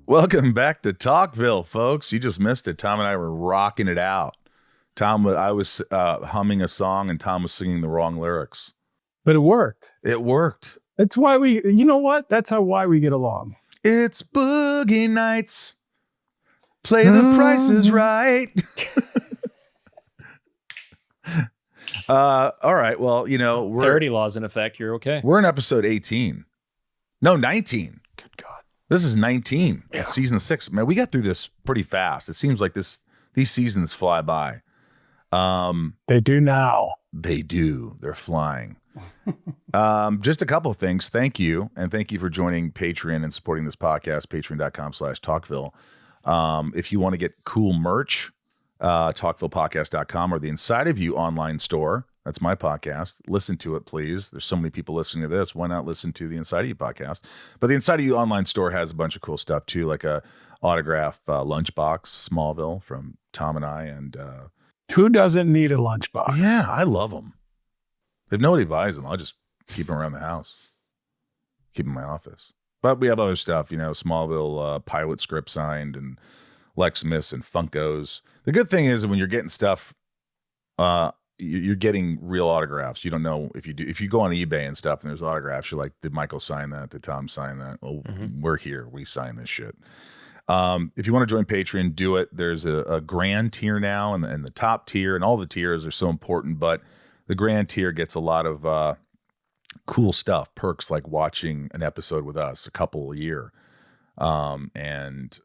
Welcome back to Talkville, folks. You just missed it. Tom and I were rocking it out. I was humming a song, and Tom was singing the wrong lyrics. But it worked. It worked. That's why you know what? That's why we get along. It's boogie nights. Play the prices right. All right. Well, parody laws in effect. You're okay. We're in episode 18. No, 19. Good God. This is 19. Yeah. Season 6. Man, we got through this pretty fast. It seems like these seasons fly by. They do now. They do. They're flying. Just a couple of things. Thank you. And thank you for joining Patreon and supporting this podcast, patreon.com/talkville. If you want to get cool merch, talkvillepodcast.com or the Inside of You online store. That's my podcast. Listen to it, please. There's so many people listening to this. Why not listen to the Inside of You podcast? But the Inside of You online store has a bunch of cool stuff too, like a autograph lunchbox, Smallville from Tom and I. And who doesn't need a lunchbox? Yeah, I love them. If nobody buys them, I'll just keep them around the house, keep them in my office. But we have other stuff, Smallville pilot script signed and Lex Smiths and Funkos. The good thing is when you're getting stuff, you're getting real autographs. You don't know if you go on eBay and stuff and there's autographs, you're like, did Michael sign that? Did Tom sign that? Well, We're here. We sign this shit. If you want to join Patreon, do it. There's a grand tier now and the top tier, and all the tiers are so important, but the grand tier gets a lot of cool stuff, perks like watching an episode with us, a couple a year, and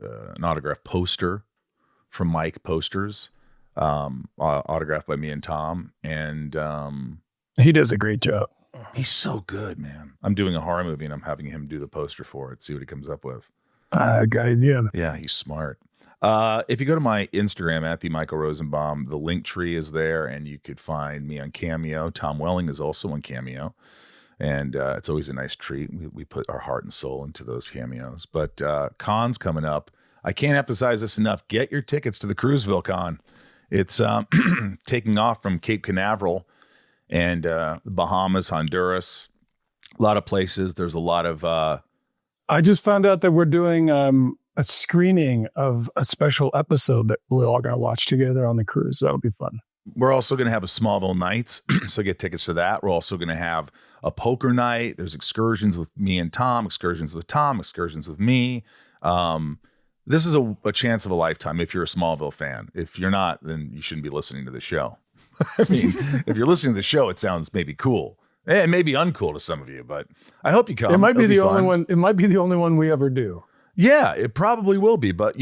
an autographed poster from Mike Posters, autographed by me and Tom, and he does a great job. He's so good, man. I'm doing a horror movie and I'm having him do the poster for it, see what he comes up with. Good idea. Yeah, he's smart. If you go to my Instagram at the Michael Rosenbaum, the link tree is there, and you could find me on Cameo. Tom Welling is also on Cameo, and it's always a nice treat. We put our heart and soul into those cameos. But con's coming up. I can't emphasize this enough. Get your tickets to the Cruiseville Con. It's taking off from Cape Canaveral and the Bahamas, Honduras, a lot of places. There's a lot of... I just found out that we're doing a screening of a special episode that we're all going to watch together on the cruise. That'll be fun. We're also going to have a Smallville Nights, so get tickets for that. We're also going to have a poker night. There's excursions with me and Tom, excursions with Tom, excursions with me. This is a chance of a lifetime if you're a Smallville fan. If you're not, then you shouldn't be listening to the show. I mean, if you're listening to the show, it sounds maybe cool. It may be uncool to some of you, but I hope you come. It might be the only one. It might be the only one we ever do. Yeah, it probably will be. But,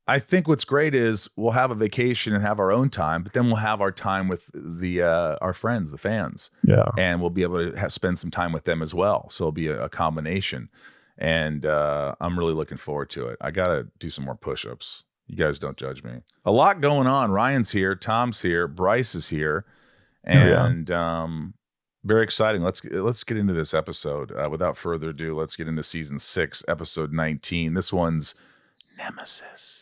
I think what's great is we'll have a vacation and have our own time, but then we'll have our time with our friends, the fans. Yeah. And we'll be able to spend some time with them as well. So it'll be a combination. And I'm really looking forward to it. I got to do some more push-ups. You guys don't judge me. A lot going on. Ryan's here. Tom's here. Bryce is here. And very exciting. Let's get into this episode. Without further ado, let's get into season 6, episode 19. This one's Nemesis.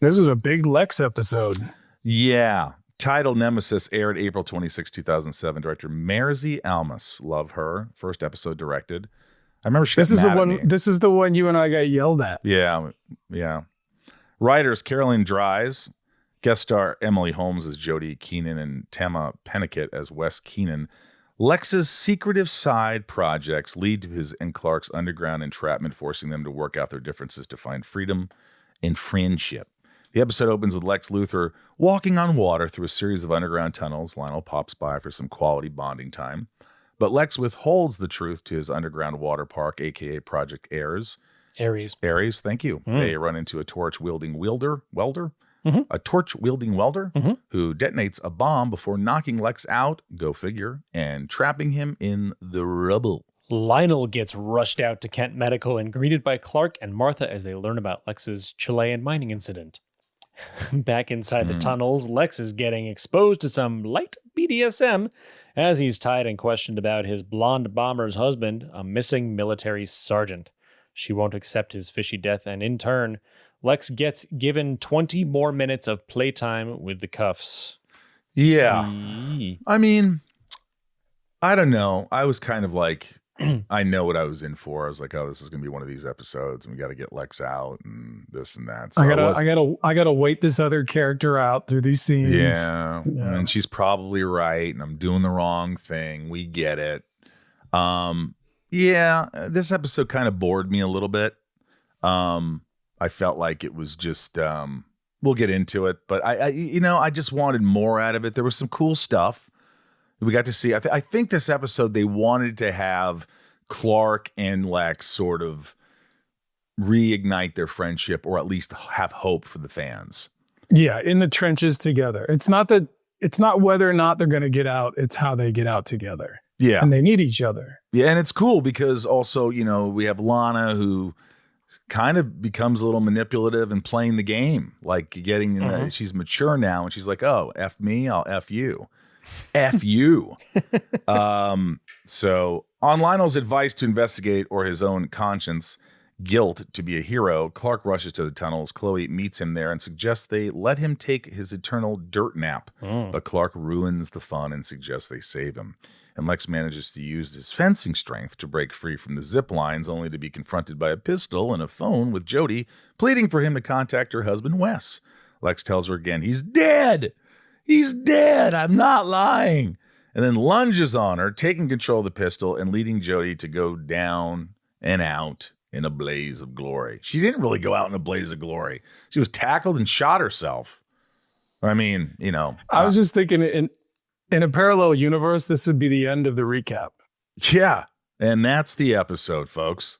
This is a big Lex episode. Yeah. Title Nemesis aired April 26, 2007. Director Marzi Almus. Love her. First episode directed. I remember she got mad at me. This is the one you and I got yelled at. Yeah. Writers Carolyn Dries. Guest star Emily Holmes as Jodie Keenan and Tama Pennicott as Wes Keenan. Lex's secretive side projects lead to his and Clark's underground entrapment, forcing them to work out their differences to find freedom and friendship. The episode opens with Lex Luthor walking on water through a series of underground tunnels. Lionel pops by for some quality bonding time. But Lex withholds the truth to his underground water park, a.k.a. Project Ares. Ares, thank you. They run into a torch-wielding welder, a torch-wielding welder who detonates a bomb before knocking Lex out, go figure, and trapping him in the rubble. Lionel gets rushed out to Kent Medical and greeted by Clark and Martha as they learn about Lex's Chilean mining incident. Back inside the tunnels, Lex is getting exposed to some light BDSM as he's tied and questioned about his blonde bomber's husband, a missing military sergeant. She won't accept his fishy death, and in turn, Lex gets given 20 more minutes of playtime with the cuffs. Yeah. I mean, I don't know. I was kind of like, I know what I was in for. I was like, oh, this is gonna be one of these episodes, and we got to get Lex out and this and that. So I gotta wait this other character out through these scenes. Yeah, and she's probably right, and I'm doing the wrong thing. We get it. Yeah, this episode kind of bored me a little bit. I felt like it was just. We'll get into it, but I just wanted more out of it. There was some cool stuff we got to see. I think this episode they wanted to have Clark and Lex sort of reignite their friendship, or at least have hope for the fans. Yeah, in the trenches together. It's not whether or not they're going to get out. It's how they get out together. Yeah, and they need each other. Yeah, and it's cool because also we have Lana who kind of becomes a little manipulative and playing the game, like getting in she's mature now, and she's like, oh, F me, I'll F you. F you. So on Lionel's advice to investigate or his own conscience guilt to be a hero, Clark rushes to the tunnels. Chloe meets him there and suggests they let him take his eternal dirt nap. But Clark ruins the fun and suggests they save him. And Lex manages to use his fencing strength to break free from the zip lines, only to be confronted by a pistol and a phone with Jody pleading for him to contact her husband, Wes. Lex tells her again, he's dead. He's dead. I'm not lying. And then lunges on her, taking control of the pistol and leading Jody to go down and out in a blaze of glory. She didn't really go out in a blaze of glory. She was tackled and shot herself. I mean, I was just thinking in a parallel universe, this would be the end of the recap. Yeah. And that's the episode, folks.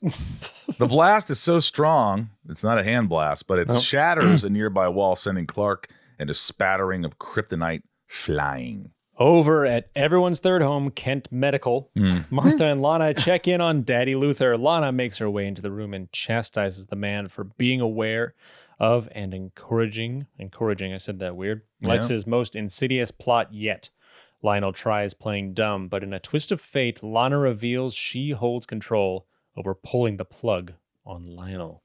The blast is so strong. It's not a hand blast, but it shatters a nearby wall, sending Clark and a spattering of kryptonite flying. Over at everyone's third home, Kent Medical, Martha and Lana check in on Daddy Luther. Lana makes her way into the room and chastises the man for being aware of and encouraging, I said that weird, Lex's most insidious plot yet. Lionel tries playing dumb, but in a twist of fate, Lana reveals she holds control over pulling the plug on Lionel.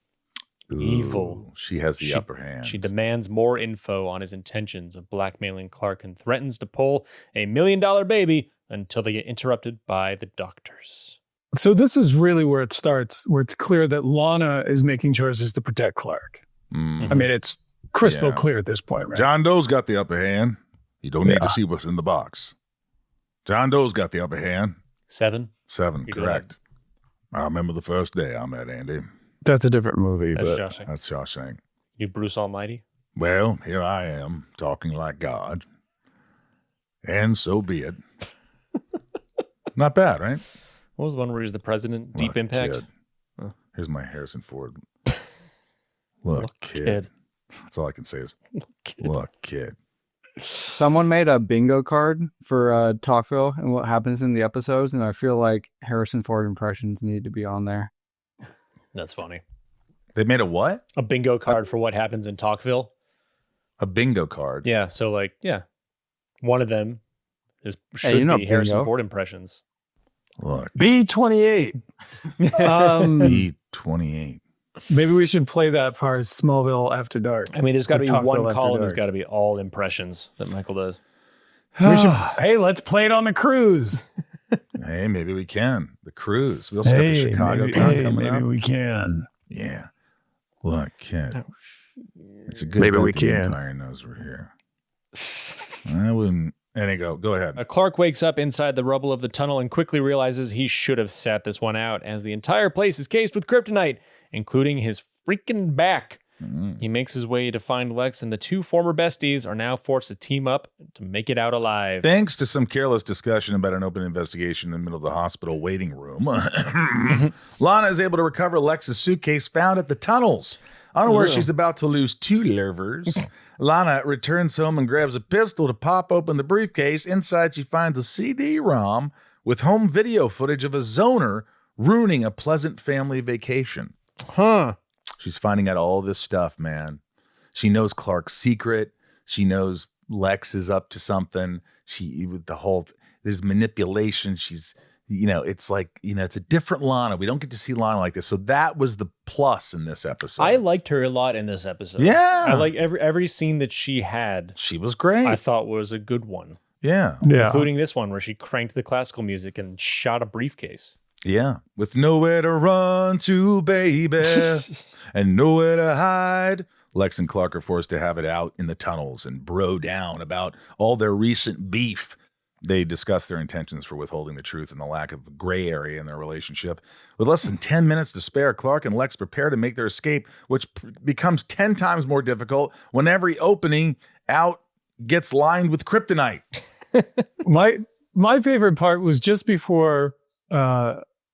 Ooh, evil. She has the upper hand. She demands more info on his intentions of blackmailing Clark and threatens to pull $1 million baby until they get interrupted by the doctors. So this is really where it starts, where it's clear that Lana is making choices to protect Clark. Mm-hmm. I mean, it's crystal clear at this point, right? John Doe's got the upper hand. You don't need to see what's in the box. John Doe's got the upper hand. 7, correct. I remember the first day I met Andy. That's a different movie. That's but Shawshank. That's Shawshank. You Bruce Almighty? Well, here I am, talking like God. And so be it. Not bad, right? What was the one where he was the president? Deep Impact? Oh. Here's my Harrison Ford. Look, kid. That's all I can say is, look, kid. Someone made a bingo card for Talkville and what happens in the episodes, and I feel like Harrison Ford impressions need to be on there. That's funny. They made a what? A bingo card for what happens in Talkville. A bingo card? Yeah, so one of them should be Harrison Ford impressions. Look. B28. B28. Maybe we should play that for our Smallville After Dark. I mean, there's got to be one column that's got to be all impressions that Michael does. Hey, let's play it on the cruise. Hey, maybe we can. The cruise. We also got the Chicago con coming up. Maybe we can. Yeah. Look, kid. Oh, it's a good maybe we the can. Empire knows we're here. I wouldn't. Go ahead. Clark wakes up inside the rubble of the tunnel and quickly realizes he should have sat this one out, as the entire place is cased with kryptonite, including his freaking back. Mm-hmm. He makes his way to find Lex, and the two former besties are now forced to team up to make it out alive. Thanks to some careless discussion about an open investigation in the middle of the hospital waiting room, Lana is able to recover Lex's suitcase found at the tunnels. Unaware she's about to lose 2 livers, Lana returns home and grabs a pistol to pop open the briefcase. Inside, she finds a CD-ROM with home video footage of a zoner ruining a pleasant family vacation. Huh. She's finding out all this stuff, man. She knows Clark's secret. She knows Lex is up to something. With the whole, there's manipulation. She's, it's like, it's a different Lana. We don't get to see Lana like this. So that was the plus in this episode. I liked her a lot in this episode. Yeah. I like every scene that she had. She was great. I thought was a good one. Yeah. Including this one where she cranked the classical music and shot a briefcase. Yeah, with nowhere to run to, baby, and nowhere to hide. Lex and Clark are forced to have it out in the tunnels and bro down about all their recent beef. They discuss their intentions for withholding the truth and the lack of gray area in their relationship. With less than 10 minutes to spare, Clark and Lex prepare to make their escape, which becomes 10 times more difficult when every opening out gets lined with kryptonite. My favorite part was just before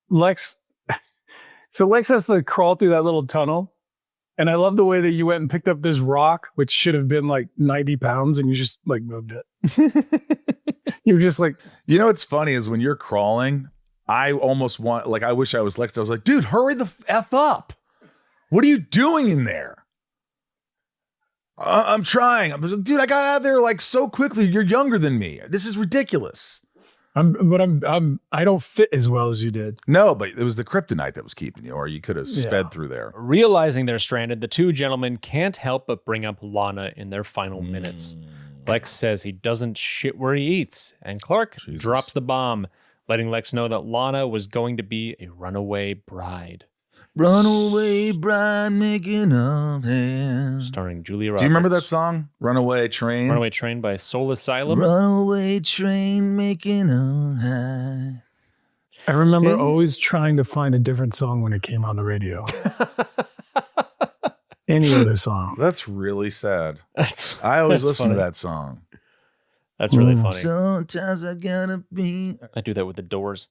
Lex. So Lex has to crawl through that little tunnel. And I love the way that you went and picked up this rock, which should have been like 90 pounds, and you just like moved it. You were just like, you know what's funny is when you're crawling, I almost want, like, I wish I was Lex. I was like, dude, hurry the F up. What are you doing in there? I'm trying. Dude, I got out of there like so quickly. You're younger than me. This is ridiculous. I don't fit as well as you did. No, but it was the kryptonite that was keeping you, or you could have sped through there. Realizing they're stranded, the two gentlemen can't help but bring up Lana in their final minutes. Lex says he doesn't shit where he eats, and Clark drops the bomb, letting Lex know that Lana was going to be a runaway bride. Runaway bride making up hands. Starring Julia Roberts. Do you remember that song? Runaway Train? Runaway Train by Soul Asylum. Runaway train making up high. I remember always trying to find a different song when it came on the radio. Any other song. That's really sad. I always listen to that song. That's really funny. Sometimes I gotta be. I do that with the Doors.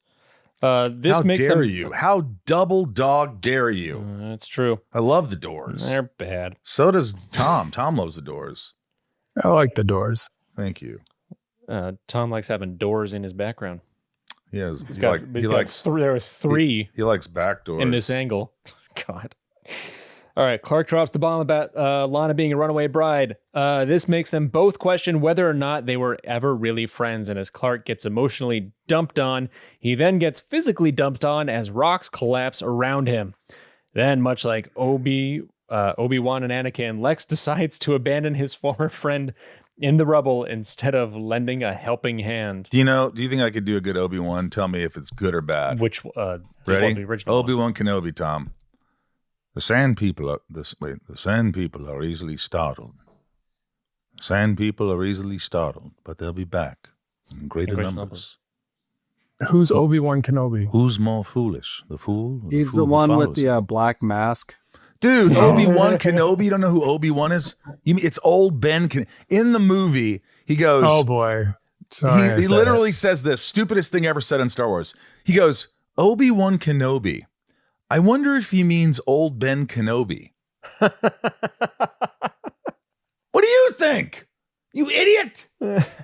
This How makes dare them... you? How double dog dare you? That's true. I love the Doors. They're bad. So does Tom. Tom loves the Doors. I like the Doors. Thank you. Tom likes having doors in his background. He has. There are three. He likes back doors in this angle. God. All right, Clark drops the bomb about Lana being a runaway bride. This makes them both question whether or not they were ever really friends, and as Clark gets emotionally dumped on, he then gets physically dumped on as rocks collapse around him. Then, much like Obi-Wan and Anakin, Lex decides to abandon his former friend in the rubble instead of lending a helping hand. Do you think I could do a good Obi-Wan? Tell me if it's good or bad. Which ready? The original Obi-Wan Kenobi, Tom. The sand people are easily startled. Sand people are easily startled, but they'll be back in greater numbers. Who's Obi-Wan Kenobi? Who's more foolish, the fool? Or He's the fool the one who with follows the black mask. Dude, Obi-Wan Kenobi. You don't know who Obi-Wan is? You mean it's old Ben? In the movie, he goes, "Oh boy." Sorry, he literally says this stupidest thing ever said in Star Wars. He goes, "Obi-Wan Kenobi. I wonder if he means old Ben Kenobi." What do you think? You idiot.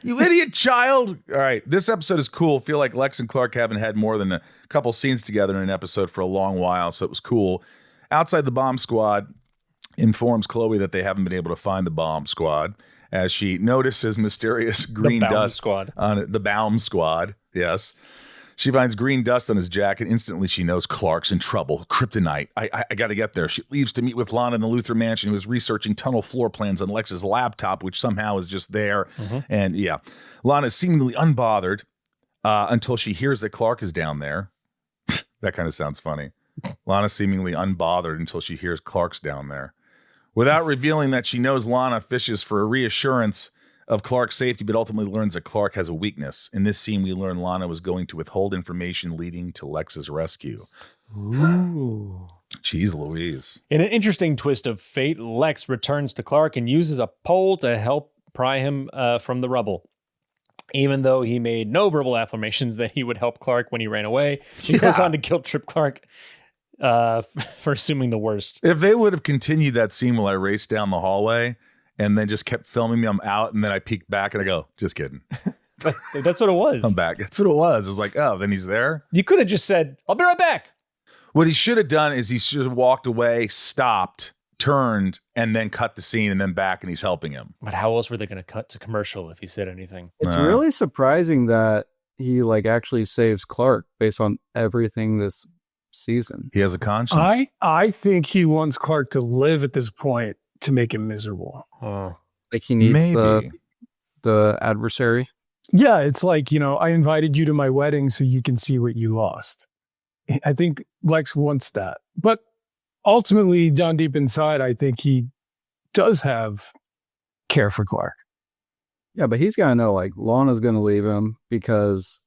You idiot child. All right. This episode is cool. I feel like Lex and Clark haven't had more than a couple scenes together in an episode for a long while, so it was cool. Outside, the bomb squad informs Chloe that they haven't been able to find the bomb squad as she notices mysterious green dust on it. The Baum squad. Yes. She finds green dust on his jacket. Instantly, she knows Clark's in trouble. Kryptonite. I got to get there. She leaves to meet with Lana in the Luthor mansion, who is researching tunnel floor plans on Lex's laptop, which somehow is just there. And yeah, Lana is seemingly unbothered until she hears that Clark is down there. That kind of sounds funny. Lana seemingly unbothered until she hears Clark's down there. Without revealing that she knows, Lana fishes for a reassurance of Clark's safety, but ultimately learns that Clark has a weakness. In this scene, we learn Lana was going to withhold information leading to Lex's rescue. Ooh. Jeez Louise. In an interesting twist of fate, Lex returns to Clark and uses a pole to help pry him from the rubble. Even though he made no verbal affirmations that he would help Clark when he ran away, he goes on to guilt trip Clark for assuming the worst. If they would have continued that scene while I raced down the hallway and then just kept filming me, I'm out, and then I peek back and I go, just kidding. That's what it was. I'm back. That's what it was. It was like, oh, then he's there. You could have just said, I'll be right back. What he should have done is he should have walked away, stopped, turned, and then cut the scene and then back, and he's helping him. But how else were they going to cut to commercial if he said anything? It's really surprising that he actually saves Clark based on everything this season. He has a conscience. I think he wants Clark to live at this point to make him miserable. Like he needs the adversary. Yeah, it's like, I invited you to my wedding so you can see what you lost. I think Lex wants that. But ultimately, down deep inside, I think he does have care for Clark. Yeah, but he's got to know, like, Lana's going to leave him because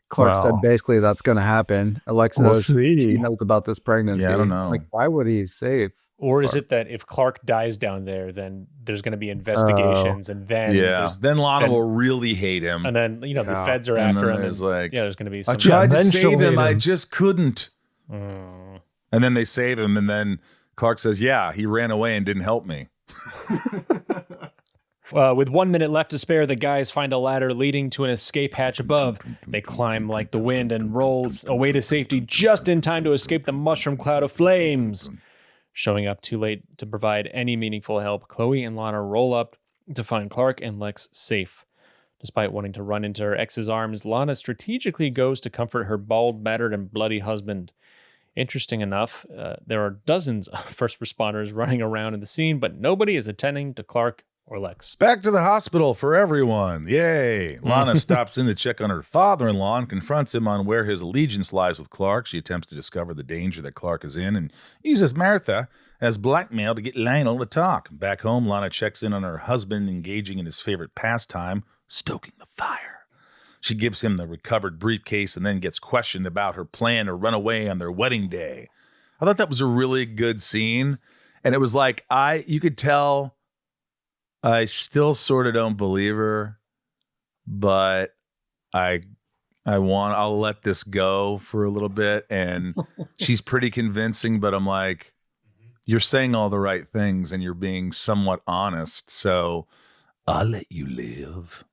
Clark said basically that's going to happen. Alexa knows about this pregnancy. Yeah, I don't know. It's like, why would he save Or Clark? is it that if Clark dies down there, then there's going to be investigations, and then then Lana will really hate him, and then the feds are after him. There's like, there's going to be. I Some tried to save him, I just couldn't. Mm. And then they save him, and then Clark says, "Yeah, he ran away and didn't help me." With 1 minute left to spare, the guys find a ladder leading to an escape hatch above. They climb like the wind and roll away to safety just in time to escape the mushroom cloud of flames. Showing up too late to provide any meaningful help, Chloe and Lana roll up to find Clark and Lex safe. Despite wanting to run into her ex's arms, Lana strategically goes to comfort her bald, battered, and bloody husband. Interesting enough, there are dozens of first responders running around in the scene, but nobody is attending to Clark or Lex. Back to the hospital for everyone. Yay. Lana stops in to check on her father-in-law and confronts him on where his allegiance lies with Clark. She attempts to discover the danger that Clark is in and uses Martha as blackmail to get Lionel to talk. Back home, Lana checks in on her husband engaging in his favorite pastime, stoking the fire. She gives him the recovered briefcase and then gets questioned about her plan to run away on their wedding day. I thought that was a really good scene. And it was like, you could tell I still sort of don't believe her, but I'll let this go for a little bit. And she's pretty convincing, but I'm like, you're saying all the right things and you're being somewhat honest. So I'll let you live.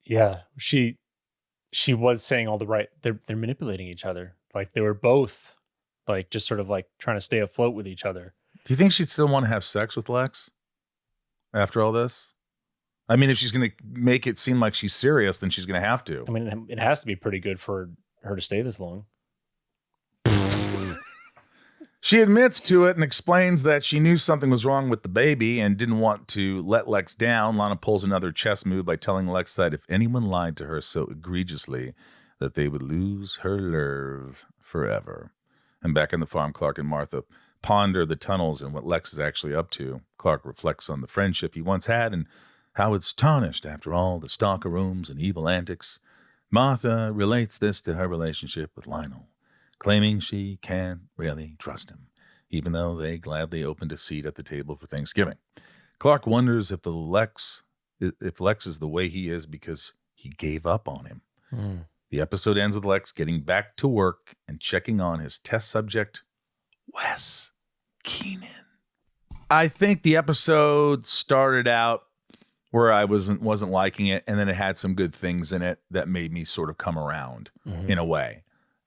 Yeah, she was saying all the right. They're manipulating each other. Like they were both like just sort of like trying to stay afloat with each other. Do you think she'd still want to have sex with Lex after all this? I mean, if she's going to make it seem like she's serious, then she's going to have to. I mean, it has to be pretty good for her to stay this long. She admits to it and explains that she knew something was wrong with the baby and didn't want to let Lex down. Lana pulls another chess move by telling Lex that if anyone lied to her so egregiously that they would lose her nerve forever. And back on the farm, Clark and Martha ponder the tunnels and what Lex is actually up to. Clark reflects on the friendship he once had and how it's tarnished after all the stalker rooms and evil antics. Martha relates this to her relationship with Lionel, claiming she can't really trust him, even though they gladly opened a seat at the table for Thanksgiving. Clark wonders if Lex is the way he is because he gave up on him. The episode ends with Lex getting back to work and checking on his test subject, Wes Keenan. I think the episode started out where I wasn't liking it, and then it had some good things in it that made me sort of come around in a way.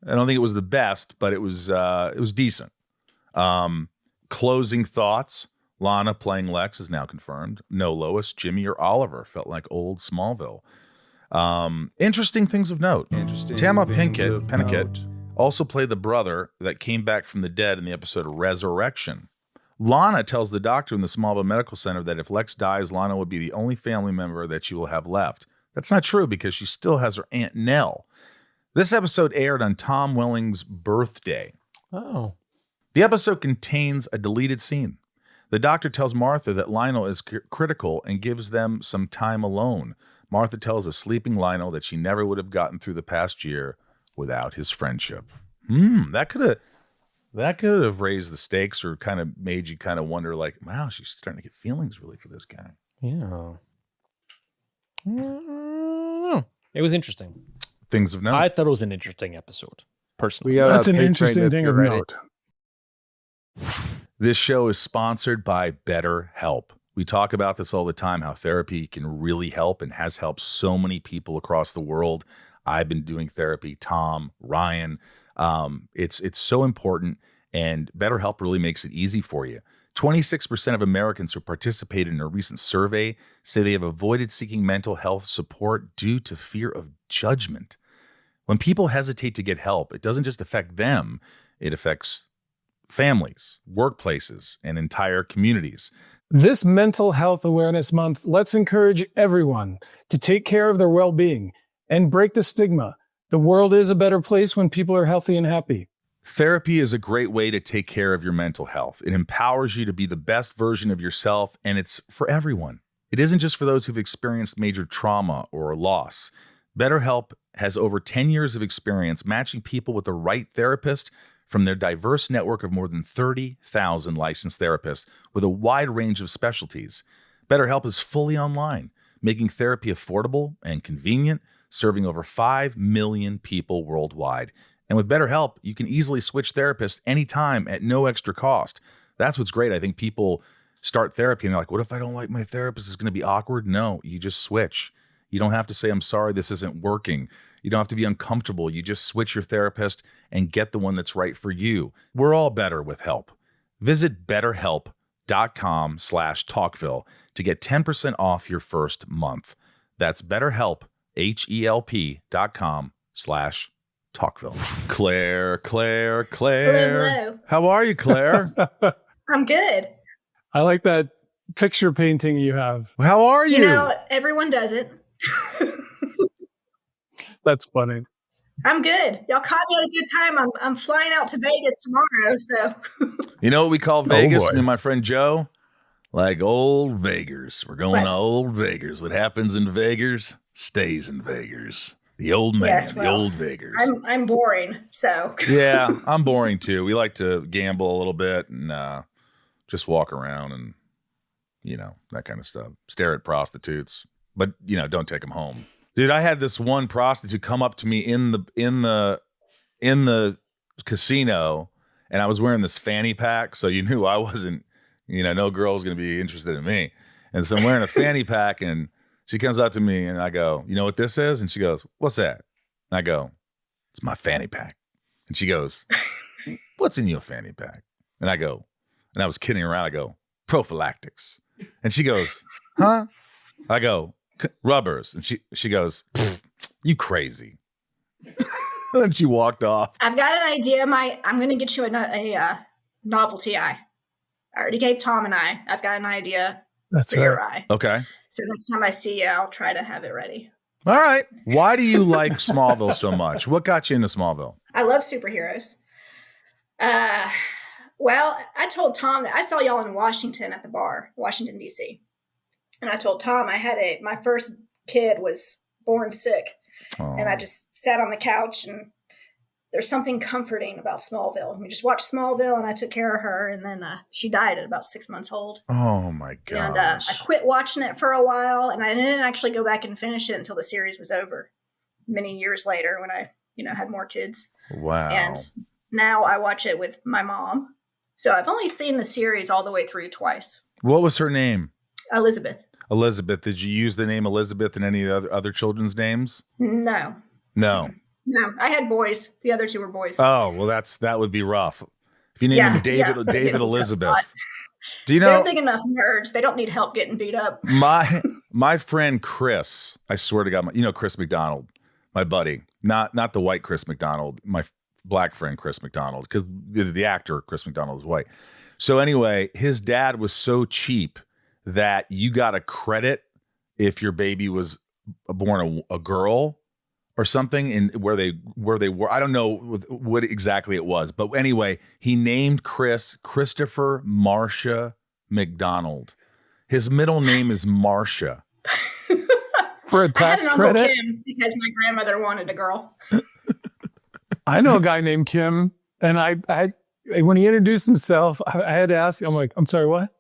I don't think it was the best, but it was decent. Closing thoughts. Lana playing Lex is now confirmed. No Lois, Jimmy, or Oliver. Felt like old Smallville. Interesting things of note. Tama Pinkett also played the brother that came back from the dead in the episode Resurrection. Lana tells the doctor in the Smallville Medical Center that if Lex dies, Lana would be the only family member that she will have left. That's not true because she still has her Aunt Nell. This episode aired on Tom Welling's birthday. Oh. The episode contains a deleted scene. The doctor tells Martha that Lionel is critical and gives them some time alone. Martha tells a sleeping Lionel that she never would have gotten through the past year without his friendship. That could have raised the stakes or kind of made you kind of wonder, like, wow, she's starting to get feelings really for this guy. Yeah. It was interesting. Things of note. I thought it was an interesting episode, personally. That's an interesting thing of note. This show is sponsored by BetterHelp. We talk about this all the time, how therapy can really help and has helped so many people across the world. I've been doing therapy, Tom, Ryan. It's so important, and BetterHelp really makes it easy for you. 26% of Americans who participated in a recent survey say they have avoided seeking mental health support due to fear of judgment. When people hesitate to get help, it doesn't just affect them, it affects families, workplaces, and entire communities. This Mental Health Awareness Month, let's encourage everyone to take care of their well-being and break the stigma. The world is a better place when people are healthy and happy. Therapy is a great way to take care of your mental health. It empowers you to be the best version of yourself, and it's for everyone. It isn't just for those who've experienced major trauma or loss. BetterHelp has over 10 years of experience matching people with the right therapist from their diverse network of more than 30,000 licensed therapists with a wide range of specialties. BetterHelp is fully online, making therapy affordable and convenient, serving over 5 million people worldwide. And with BetterHelp, you can easily switch therapists anytime at no extra cost. That's what's great. I think people start therapy and they're like, what if I don't like my therapist? It's going to be awkward. No, you just switch. You don't have to say, I'm sorry, this isn't working. You don't have to be uncomfortable. You just switch your therapist and get the one that's right for you. We're all better with help. Visit betterhelp.com/talkville to get 10% off your first month. That's BetterHelp, HELP.com/talkville. Claire. Hello. How are you, Claire? I'm good. I like that picture painting you have. How are you? You know, everyone does it. That's funny. I'm good. Y'all caught me at a good time. I'm flying out to Vegas tomorrow, so You know what we call Vegas, boy. me and my friend Joe? Like old Vegas. We're going What? to old Vegas. What happens in Vegas stays in Vegas. The old man, Yes, the well, old Vegas. I'm boring. So Yeah, I'm boring too. We like to gamble a little bit and just walk around and, that kind of stuff. Stare at prostitutes, but, don't take them home. Dude, I had this one prostitute come up to me in the casino, and I was wearing this fanny pack, so you knew I wasn't, no girl was going to be interested in me. And so I'm wearing a fanny pack, and she comes up to me, and I go, you know what this is? And she goes, what's that? And I go, it's my fanny pack. And she goes, what's in your fanny pack? And I go, and I was kidding around. I go, prophylactics. And she goes, huh? I go, rubbers. And she goes, you crazy. And she walked off. I've got an idea. I'm going to get you a novelty eye. I already gave Tom an eye. I've got an idea That's for your right. eye. Okay. So next time I see you, I'll try to have it ready. All right. Why do you like Smallville so much? What got you into Smallville? I love superheroes. Well, I told Tom that I saw y'all in Washington at the bar, Washington, D.C. And I told Tom my first kid was born sick. Oh. And I just sat on the couch, and there's something comforting about Smallville. We just watched Smallville, and I took care of her. And then she died at about 6 months old. Oh, my And gosh. I quit watching it for a while, and I didn't actually go back and finish it until the series was over many years later when I, had more kids. Wow. And now I watch it with my mom. So I've only seen the series all the way through twice. What was her name? Elizabeth. Elizabeth. Did you use the name Elizabeth in any other children's names? No. No. No, I had boys. The other two were boys. Oh, well, that would be rough. If you name him David Elizabeth. Do you They're know big enough nerds. They don't need help getting beat up. my friend Chris, I swear to God, Chris McDonald, my buddy, not the white Chris McDonald, my black friend Chris McDonald, because the actor Chris McDonald is white. So anyway, his dad was so cheap that you got a credit if your baby was born a girl or something, in where they were. I don't know what exactly it was, but anyway, he named Chris Christopher Marsha McDonald. His middle name is Marsha. For a tax I had an Uncle credit? Kim because my grandmother wanted a girl. I know a guy named Kim, and I when he introduced himself, I had to ask him, I'm like, I'm sorry, what?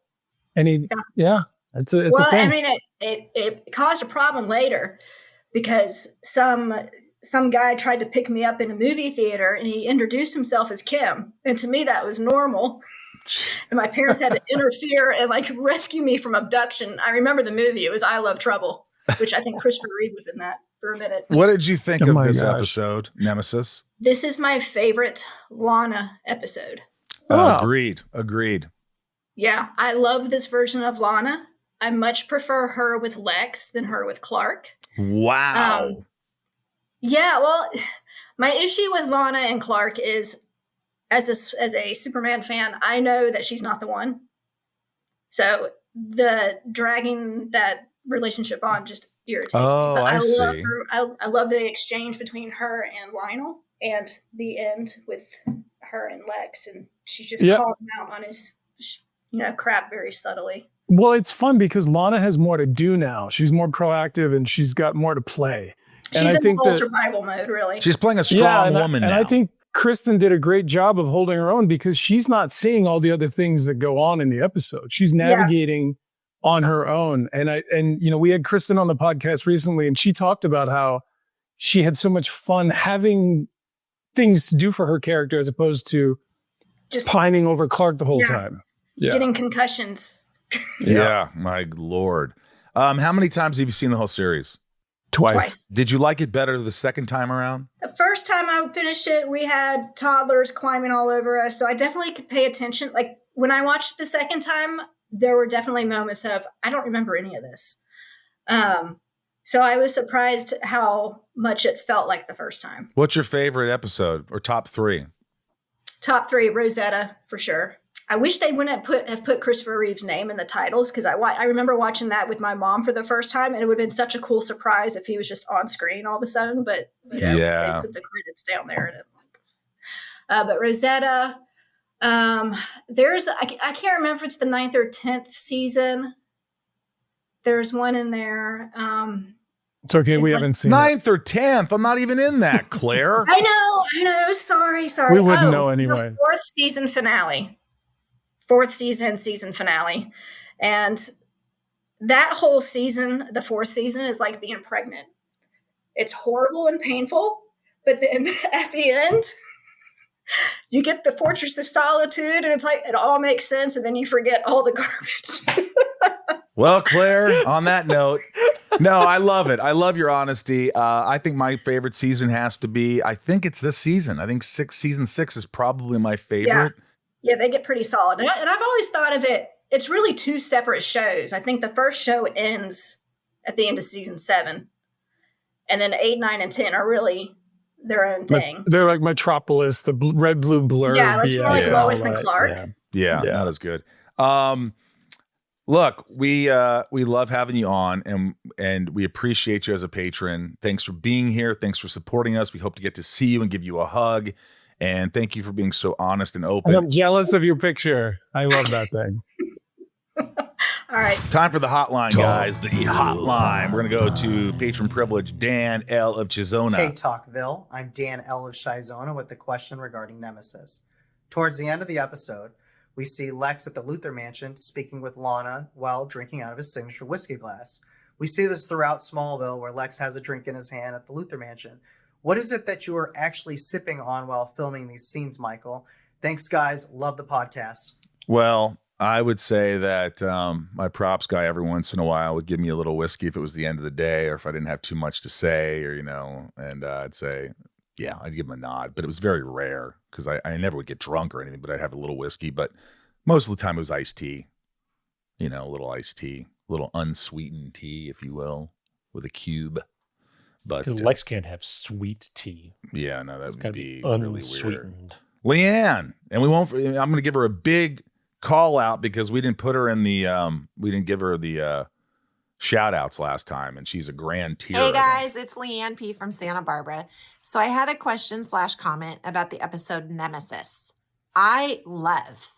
And it's a Well, thing. I mean, it caused a problem later because some guy tried to pick me up in a movie theater, and he introduced himself as Kim. And to me, that was normal. And my parents had to interfere and rescue me from abduction. I remember the movie. It was I Love Trouble, which I think Christopher Reeve was in that for a minute. What did you think Oh of my this gosh. episode, Nemesis? This is my favorite Lana episode. Oh. Agreed. Yeah, I love this version of Lana. I much prefer her with Lex than her with Clark. Wow. Yeah, well, my issue with Lana and Clark is, as a Superman fan, I know that she's not the one. So the dragging that relationship on just irritates me. But I love see. her. I love the exchange between her and Lionel, and the end with her and Lex, and she just Yeah. called him out on his, crap very subtly. Well, it's fun because Lana has more to do now. She's more proactive and she's got more to play. She's and I in think full that, survival mode, really. She's playing a strong and woman now. And I think Kristen did a great job of holding her own because she's not seeing all the other things that go on in the episode. She's navigating on her own. And we had Kristen on the podcast recently, and she talked about how she had so much fun having things to do for her character as opposed to Just pining over Clark the whole time. Yeah. getting concussions. Yeah, my Lord. How many times have you seen the whole series? Twice. Did you like it better the second time around? The first time I finished it, we had toddlers climbing all over us, so I definitely could pay attention. Like when I watched the second time, there were definitely moments of, I don't remember any of this. So I was surprised how much it felt like the first time. What's your favorite episode or top 3? Top 3, Rosetta, for sure. I wish they wouldn't have put Christopher Reeve's name in the titles, because I remember watching that with my mom for the first time, and it would have been such a cool surprise if he was just on screen all of a sudden. But they put the credits down there. But Rosetta, there's I can't remember if it's the 9th or 10th season. There's one in there. It's okay. We haven't seen 9th or 10th. I'm not even in that, Claire. I know. Sorry. We wouldn't know anyway. The 4th season finale. 4th season finale. And that whole season, the 4th season, is like being pregnant. It's horrible and painful, but then at the end, you get the Fortress of Solitude, and it's like it all makes sense, and then you forget all the garbage. Well, Claire, on that note, no, I love it. I love your honesty. I think my favorite season has to be, I think it's this season. I think season 6 is probably my favorite. Yeah, they get pretty solid. And I've always thought of it's really 2 separate shows. I think the first show ends at the end of season 7. And then 8, 9, and 10 are really their own thing. They're like Metropolis, the red, blue blur. Yeah, that's more like Lois and Clark. Yeah, not as good. Look, we love having you on, and we appreciate you as a patron. Thanks for being here. Thanks for supporting us. We hope to get to see you and give you a hug. And thank you for being so honest and open. And I'm jealous of your picture. I love that thing. All right. Time for the hotline, guys. The hotline. We're going to go to patron privilege Dan L. of Chizona. Hey, Talkville. I'm Dan L. of Chizona with the question regarding Nemesis. Towards the end of the episode, we see Lex at the Luthor Mansion speaking with Lana while drinking out of his signature whiskey glass. We see this throughout Smallville, where Lex has a drink in his hand at the Luthor Mansion. What is it that you are actually sipping on while filming these scenes, Michael? Thanks, guys. Love the podcast. Well, I would say that my props guy every once in a while would give me a little whiskey if it was the end of the day or if I didn't have too much to say or, and I'd say, yeah, I'd give him a nod. But it was very rare because I never would get drunk or anything, but I'd have a little whiskey. But most of the time it was iced tea, a little iced tea, a little unsweetened tea, if you will, with a cube. But Lex can't have sweet tea. Yeah, no, that would be unsweetened. Really weird. Leanne, and I'm going to give her a big call out because we didn't put her in we didn't give her the shout outs last time, and she's a grand tier. Hey guys, it's Leanne P from Santa Barbara. So I had a question/comment about the episode Nemesis. I love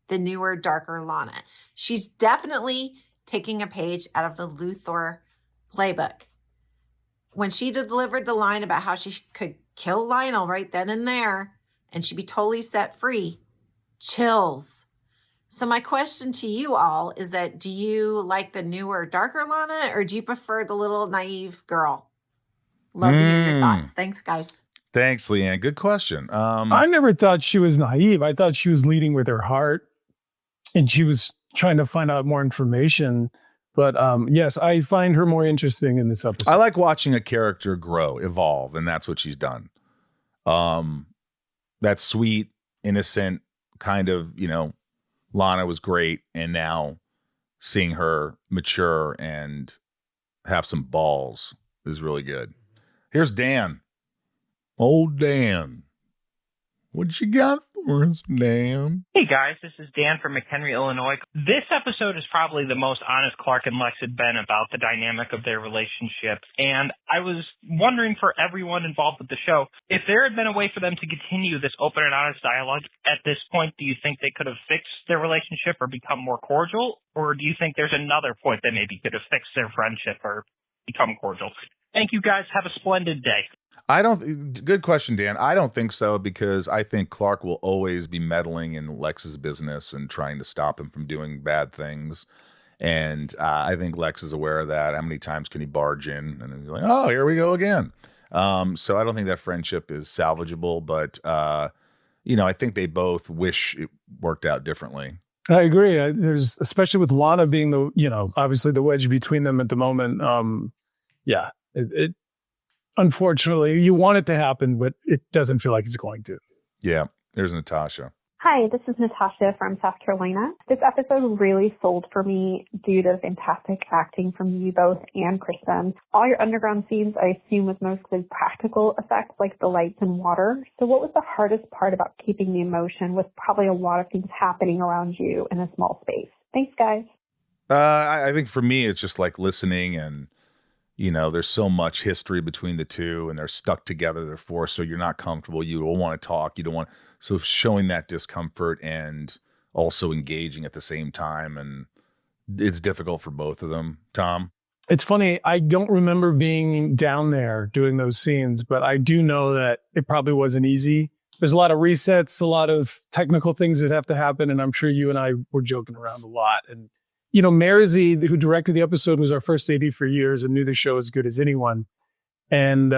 the newer, darker Lana. She's definitely taking a page out of the Luthor playbook. When she delivered the line about how she could kill Lionel right then and there, and she'd be totally set free, chills. So my question to you all is that, do you like the newer, darker Lana, or do you prefer the little naive girl? Love to hear your thoughts. Thanks, guys. Thanks, Leanne. Good question. I never thought she was naive. I thought she was leading with her heart, and she was trying to find out more information. But yes, I find her more interesting in this episode. I like watching a character grow, evolve, and that's what she's done. That sweet, innocent kind of, Lana was great, and now seeing her mature and have some balls is really good. Here's Dan. Old Dan. What you got for us, Dan? Hey guys, this is Dan from McHenry, Illinois. This episode is probably the most honest Clark and Lex had been about the dynamic of their relationship. And I was wondering for everyone involved with the show, if there had been a way for them to continue this open and honest dialogue at this point, do you think they could have fixed their relationship or become more cordial? Or do you think there's another point that maybe could have fixed their friendship or become cordial? Thank you guys. Have a splendid day. Good question, Dan. I don't think so, because I think Clark will always be meddling in Lex's business and trying to stop him from doing bad things. And I think Lex is aware of that. How many times can he barge in? And he's like, oh, here we go again. So I don't think that friendship is salvageable, but, I think they both wish it worked out differently. I agree. There's, especially with Lana being the, obviously the wedge between them at the moment. It unfortunately, you want it to happen, but it doesn't feel like it's going to. Yeah. There's Natasha. Hi, this is Natasha from South Carolina. This episode really sold for me due to fantastic acting from you both and Kristen. All your underground scenes, I assume, was mostly practical effects like the lights and water. So what was the hardest part about keeping the emotion with probably a lot of things happening around you in a small space? Thanks, guys. I think for me, it's just like listening, and there's so much history between the two, and they're stuck together, they're forced, so you're not comfortable. You don't want to talk. You don't want. So showing that discomfort and also engaging at the same time, and it's difficult for both of them. Tom? It's funny. I don't remember being down there doing those scenes, but I do know that it probably wasn't easy. There's a lot of resets, a lot of technical things that have to happen, and I'm sure you and I were joking around a lot. And Marzi, who directed the episode, was our first AD for years and knew the show as good as anyone. And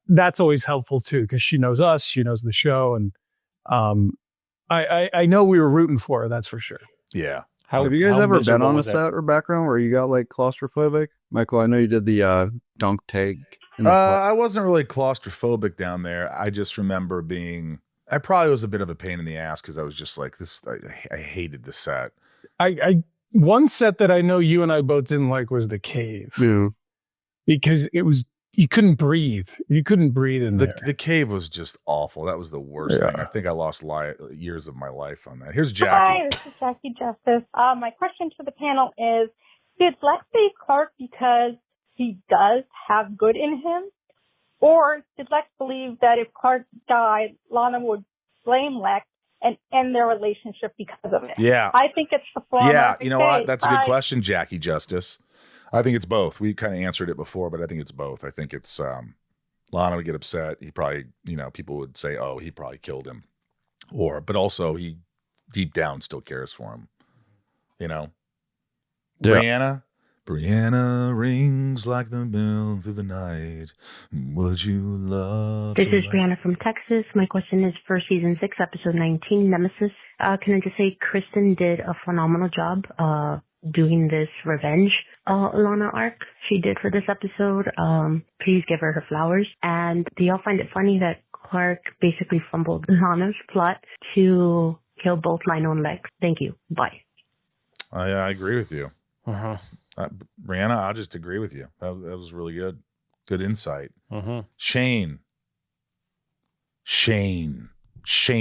that's always helpful, too, because she knows us, she knows the show. And I know we were rooting for her, that's for sure. Yeah. Have you guys ever been on a set or background where you got like claustrophobic? Michael, I know you did the dunk take. I wasn't really claustrophobic down there. I just remember I probably was a bit of a pain in the ass because I was just like this. I hated the set. One set that I know you and I both didn't like was the cave. Yeah. Because you couldn't breathe. You couldn't breathe in there. The cave was just awful. That was the worst thing. I think I lost years of my life on that. Here's Jackie. Hi, this is Jackie Justice. My question to the panel is, did Lex save Clark because he does have good in him? Or did Lex believe that if Clark died, Lana would blame Lex and end their relationship because of it? Yeah. I think it's the former. Yeah, you know what? That's a good question, Jackie Justice. I think it's both. We kind of answered it before, but I think it's both. I think it's Lana would get upset. He probably, people would say, oh, he probably killed him. But also he deep down still cares for him. Yeah. Brianna rings like the bell through the night. Would you love This is Brianna from Texas. My question is for season 6, episode 19, Nemesis. Can I just say Kristen did a phenomenal job doing this revenge Lana arc she did for this episode. Please give her flowers. And do y'all find it funny that Clark basically fumbled Lana's plot to kill both Lino and Lex? Thank you. Bye. I agree with you. Uh-huh. Brianna, I'll just agree with you. That was really good. Good insight. Uh-huh. Shane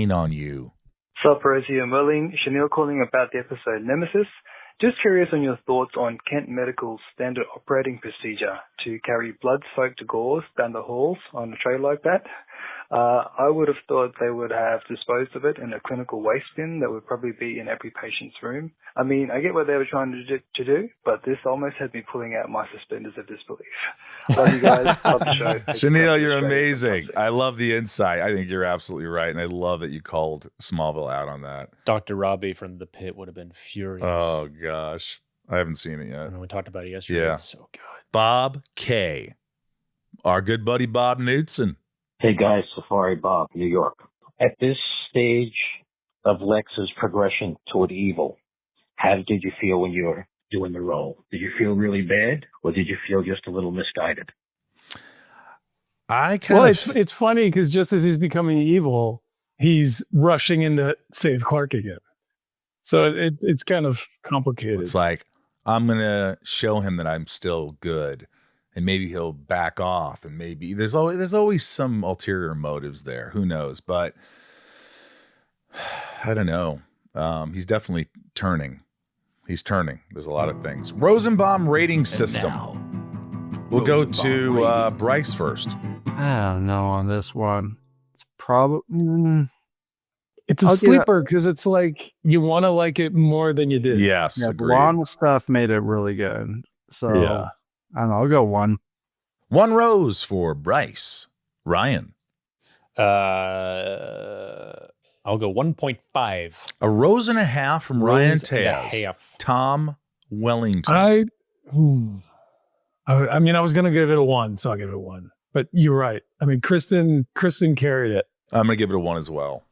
on you. Sup, Rosie and Merlin. Chanel calling about the episode Nemesis. Just curious on your thoughts on Kent Medical's standard operating procedure to carry blood-soaked gauze down the halls on a tray like that. I would have thought they would have disposed of it in a clinical waste bin that would probably be in every patient's room. I mean, I get what they were trying to do, but this almost had me pulling out my suspenders of disbelief. Love you guys. Love the show. Chanel, you're amazing. I love the insight. I think you're absolutely right, and I love that you called Smallville out on that. Dr. Robbie from The Pit would have been furious. Oh, gosh. I haven't seen it yet. We talked about it yesterday. Yeah. It's so good. Bob K. Our good buddy Bob Knudsen. Hey guys, Safari Bob, New York. At this stage of Lex's progression toward evil, how did you feel when you were doing the role? Did you feel really bad, or did you feel just a little misguided? It's funny because just as he's becoming evil, he's rushing in to save Clark again. So it's kind of complicated. It's like, I'm going to show him that I'm still good. And maybe he'll back off, and maybe there's always some ulterior motives there. Who knows? But I don't know. He's definitely turning. He's turning. There's a lot of things. Rosenbaum rating system. We'll go to Bryce first. I don't know on this one. It's probably... It's a sleeper because it's like you want to like it more than you did. Yes, the agreed. Lana stuff made it really good. So Yeah. I don't know. I'll go 1. 1 rose for Bryce. Ryan. I'll go 1.5. A rose and a half from Ryan Rose and a Tejas. half. Tom Wellington. I mean, I was going to give it a 1, so I'll give it a 1. But you're right. I mean, Kristen carried it. I'm going to give it a 1 as well.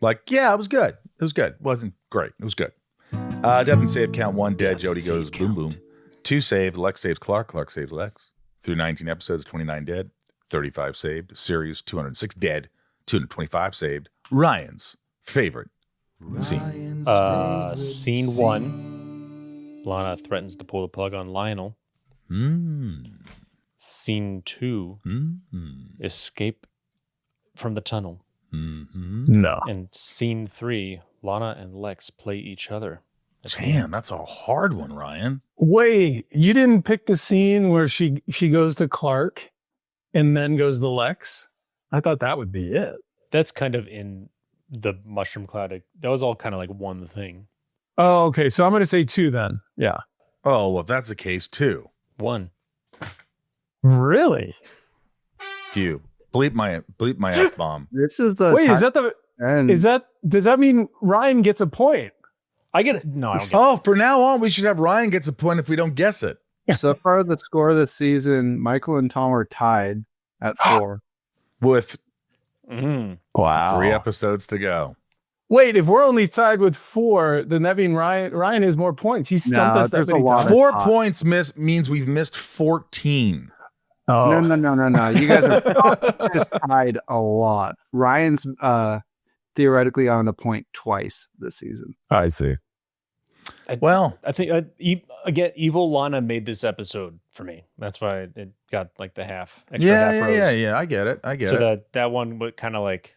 Like, yeah, it was good. It was good. It wasn't great. It was good. Death and save count 1 dead. Jody goes boom, boom. 2 saved. Lex saves Clark. Clark saves Lex. Through 19 episodes, 29 dead. 35 saved. Series, 206 dead. 225 saved. Ryan's favorite scene. Scene 1. Lana threatens to pull the plug on Lionel. Scene 2. Escape from the tunnel. No. And scene 3. Lana and Lex play each other. Damn, that's a hard one, Ryan. Wait, you didn't pick the scene where she goes to Clark and then goes to Lex? I thought that would be it. That's kind of in the mushroom cloud. That was all kind of like one thing. Oh, okay. So I'm going to say 2 then. Yeah. Oh, well, if that's the case, 2. 1. Really? You bleep my F-bomb. This is the Wait, does that mean Ryan gets a point? I get it. No, I don't get Oh, for now on, we should have Ryan gets a point if we don't guess it. So far, the score this season, Michael and Tom are tied at 4. With Wow. 3 episodes to go. Wait, if we're only tied with 4, then that means Ryan has more points. He stumped us that there's a many lot times. of 4 points means we've missed 14. Oh. No. You guys are just tied a lot. Ryan's theoretically on a point twice this season. I see. I think again, Evil Lana made this episode for me. That's why it got like the half. Extra half rose. Yeah. I get it. So that one would kind of like,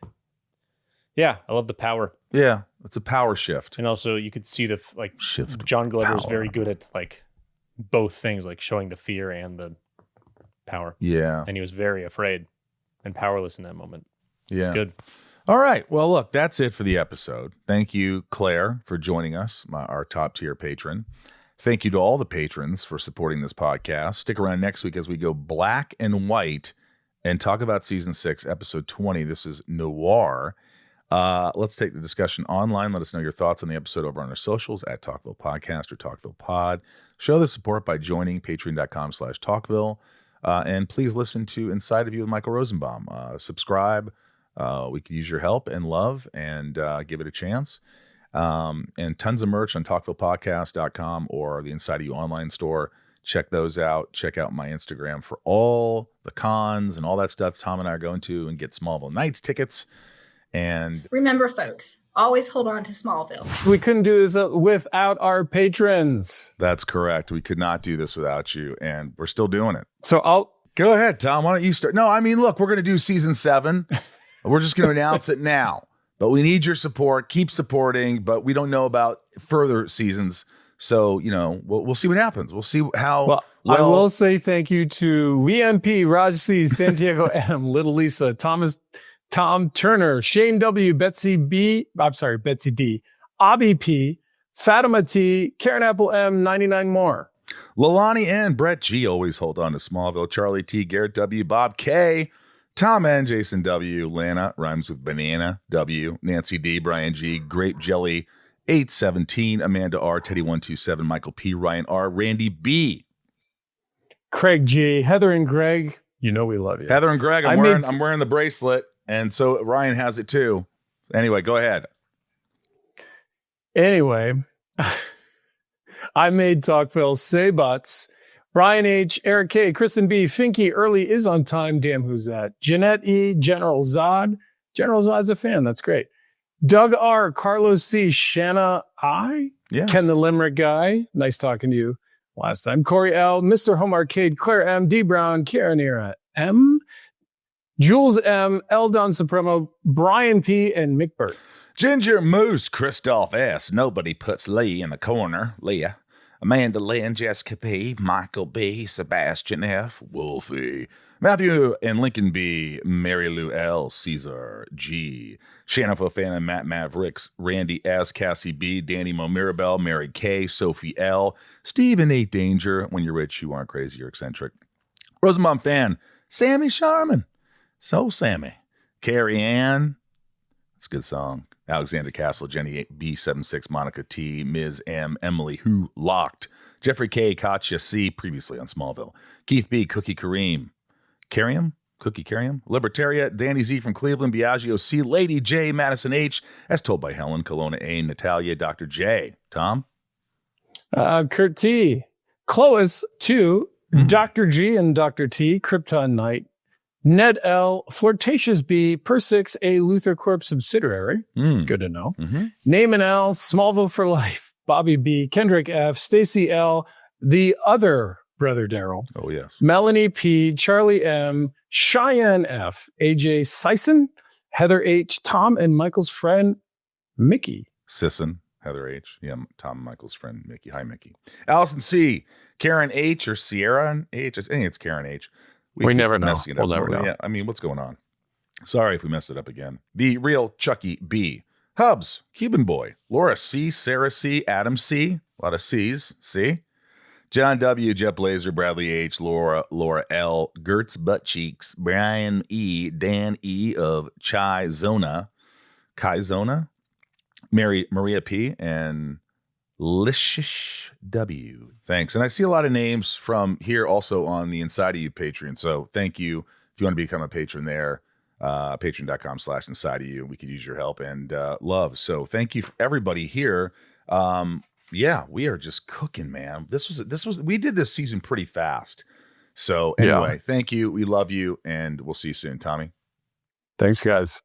yeah, I love the power. Yeah, it's a power shift. And also you could see the shift. John Glover is power. very good at like both things, like showing the fear and the power. Yeah. And he was very afraid and powerless in that moment. Yeah. It's good. All right. Well, look, that's it for the episode. Thank you, Claire, for joining us, our top tier patron. Thank you to all the patrons for supporting this podcast. Stick around next week as we go black and white and talk about season 6, episode 20. This is Noir. Let's take the discussion online. Let us know your thoughts on the episode over on our socials at Talkville Podcast or Talkville Pod. Show the support by joining patreon.com/Talkville. And please listen to Inside of You with Michael Rosenbaum. Subscribe. We could use your help and love and give it a chance. And tons of merch on talkvillepodcast.com or the Inside of You online store. Check those out. Check out my Instagram for all the cons and all that stuff Tom and I are going to, and get Smallville Nights tickets. And remember, folks, always hold on to Smallville. We couldn't do this without our patrons. That's correct. We could not do this without you, and we're still doing it. So I'll go ahead, Tom. Why don't you start? No, I mean, look, we're going to do season 7. We're just going to announce it now, but we need your support. Keep supporting, but we don't know about further seasons. So, we'll see what happens. We'll see how. I will say thank you to Leanne P, Raj C, Santiago M, Little Lisa, ThomasTomTurner, Shane W, BetsyD, Abhi P, Fatima T, KarenApple M, 99 more. Leilani N, Brett G, always hold on to Smallville, Charlie T, Garrett W, Bob K, Tom N, Jason W, Lana, rhymes with banana, W, Nancy D, Brian G, Grape Jelly, 817, Amanda R, Teddy 127, Michael P, Ryan R, Randy B, Craig G, Heather and Greg, we love you. Heather and Greg, I'm wearing the bracelet, and so Ryan has it too. Anyway, go ahead. Anyway, I made Talkville, Say Butts, Brian H, Eric K, Kristen B, Finky, Early is on time. Damn, who's that? Jeanette E, General Zod. General Zod's a fan. That's great. Doug R, Carlos C, Shanna I, yes. Ken the Limerick guy. Nice talking to you last time. Corey L, Mr. Home Arcade, Claire M, D Brown, Karen Era M, Jules M, Eldon Supremo, Brian P, and Mick Burtz. Ginger Moose, Christoph S. Nobody puts Lee in the corner. Leah. Amanda Lynn, Jessica P, Michael B, Sebastian F, Wolfie, Matthew and Lincoln B, Mary Lou L, Caesar G, Shannon Fofana, Matt Mavericks, Randy S, Cassie B, Danny Mo Mirabel, Mary K, Sophie L, Stephen A Danger. When you're rich, you aren't crazy, you're eccentric. Rosenbaum fan, Sammy Sharman, So Sammy, Carrie Ann. That's a good song. Alexander Castle, Jenny B76, Monica T, Ms. M, Emily Who, Locked, Jeffrey K, Katya C, previously on Smallville, Keith B, Cookie Kareem, Cookie Carriam, Libertaria, Danny Z from Cleveland, Biagio C, Lady J, Madison H, as told by Helen, Kelowna A, Natalia, Dr. J. Tom? Kurt T, Clovis 2, Dr. G and Dr. T, Krypton Knight, Ned L, Flirtatious B, Per 6, a Luther Corp subsidiary. Good to know. Naaman L, Smallville for Life, Bobby B, Kendrick F, Stacy L, the other brother Daryl. Oh, yes. Melanie P, Charlie M, Cheyenne F, AJ Sison, Heather H, Tom and Michael's friend Mickey. Sisson, Heather H. Yeah, Tom and Michael's friend Mickey. Hi, Mickey. Allison C, Karen H, or Sierra H. I think it's Karen H. We never know. We'll never know. Yeah, I mean, what's going on? Sorry if we messed it up again. The real Chucky B. Hubs, Cuban Boy, Laura C, Sarah C, Adam C, a lot of C's, C. John W, Jet Blazer, Bradley H, Laura L, Gertz Butt Cheeks, Brian E, Dan E of Kai Zona, Maria P, and Lishish W. Thanks. And I see a lot of names from here also on the Inside of You Patreon. So thank you. If you want to become a patron there, patreon.com/Inside of You. We could use your help and love. So thank you for everybody here. Yeah, we are just cooking, man. We did this season pretty fast. So anyway, Thank you. We love you. And we'll see you soon, Tommy. Thanks, guys.